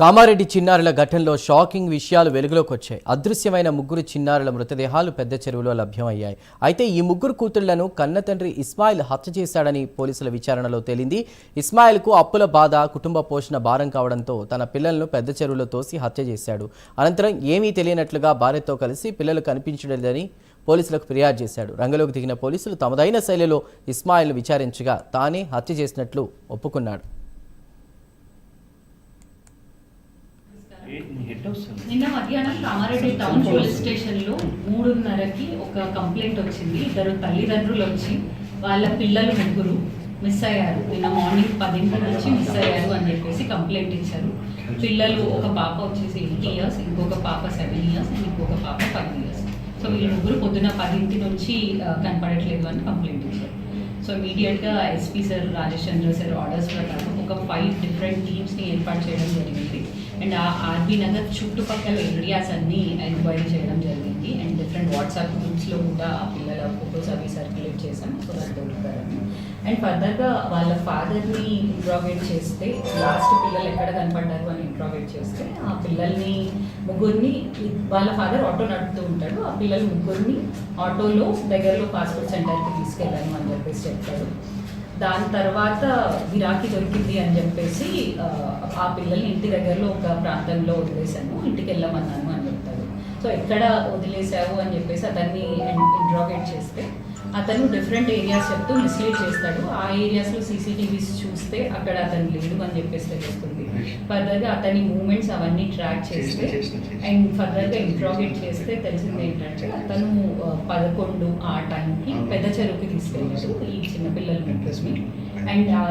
కామారెడ్డి చిన్నారుల ఘటనలో షాకింగ్ విషయాలు వెలుగులోకి వచ్చాయి. అదృశ్యమైన ముగ్గురు చిన్నారుల మృతదేహాలు పెద్ద చెరువులో లభ్యమయ్యాయి. అయితే ఈ ముగ్గురు కూతుళ్లను కన్నతండ్రి ఇస్మాయిల్ హత్య చేశాడని పోలీసుల విచారణలో తేలింది. ఇస్మాయిల్కు అప్పుల బాధ, కుటుంబ పోషణ భారం కావడంతో తన పిల్లలను పెద్ద చెరువులో తోసి హత్య చేశాడు. అనంతరం ఏమీ తెలియనట్లుగా భార్యతో కలిసి పిల్లలు కనిపించలేదని పోలీసులకు ఫిర్యాదు చేశాడు. రంగంలోకి దిగిన పోలీసులు తమదైన శైలిలో ఇస్మాయిల్ను విచారించగా తానే హత్య చేసినట్లు ఒప్పుకున్నాడు. నిన్న మధ్యాహ్నం కామారెడ్డి టౌన్ పోలీస్ స్టేషన్లో 3:30కి ఒక కంప్లైంట్ వచ్చింది. ఇద్దరు తల్లిదండ్రులు వచ్చి వాళ్ళ పిల్లలు ముగ్గురు మిస్ అయ్యారు, నిన్న మార్నింగ్ 10 నుంచి మిస్ అయ్యారు అని చెప్పేసి కంప్లైంట్ ఇచ్చారు. పిల్లలు ఒక పాప వచ్చేసి 8 ఇయర్స్, ఇంకొక పాప 7 ఇయర్స్ అండ్ ఇంకొక పాప 5 ఇయర్స్. సో వీళ్ళు ముగ్గురు పొద్దున 10 నుంచి కనపడట్లేదు అని కంప్లైంట్ ఇచ్చారు. సో ఇమీడియట్గా ఎస్పీ సార్, రాజేష్ చంద్ర సార్ ఆర్డర్స్ ప్రకారం ఒక 5 డిఫరెంట్ టీమ్స్ని ఏర్పాటు చేయడం జరిగింది. అండ్ ఆ ఆర్బీ నగర్ చుట్టుపక్కల ఏరియాస్ అన్నీ ఎంక్వైరీ చేయడం జరిగింది. అండ్ డిఫరెంట్ వాట్సాప్ గ్రూప్స్లో కూడా ఆ పిల్లల ఫొటోస్ అవి సర్క్యులేట్ చేసాం, సో అది దొరుకుతారని. అండ్ ఫర్దర్గా వాళ్ళ ఫాదర్ని ఇంట్రాగేట్ చేస్తే, లాస్ట్ పిల్లలు ఎక్కడ కనపడ్డారు అని ఇంట్రాగేట్ చేస్తే, ఆ పిల్లల్ని ముగ్గురిని, వాళ్ళ ఫాదర్ ఆటో నడుపుతూ ఉంటాడు, ఆ పిల్లలు ముగ్గురిని ఆటోలో దగ్గరలో పాస్పోర్ట్ సెంటర్కి తీసుకెళ్ళాను అని చెప్పేసి చెప్తాడు. దాని తర్వాత గిరాకీ దొరికింది అని చెప్పేసి ఆ పిల్లల్ని ఇంటి దగ్గరలో ఒక ప్రాంతంలో వదిలేశాను, ఇంటికి వెళ్ళమన్నాను అని చెప్తాడు. సో ఎక్కడ వదిలేశావు అని చెప్పేసి అతన్ని ఇంట్రాగేట్ చేస్తే అతను డిఫరెంట్ ఏరియాస్ చెప్తూ మిస్లీడ్ చేస్తాడు. ఆ ఏరియాస్లో సీసీటీవీస్ చూస్తే అక్కడ అతను లేడు అని చెప్పేసి తెలుస్తుంది. ఫర్దర్గా అతని మూమెంట్స్ అవన్నీ ట్రాక్ చేస్తే అండ్ ఫర్దర్గా ఇంట్రాగేట్ చేస్తే తెలిసింది ఏంటంటే అతను 11 ఆ టైంకి పెద్ద చెరువుకి తీసుకెళ్ళాడు ఈ చిన్నపిల్లల ముగ్గురిని. అండ్ ఆ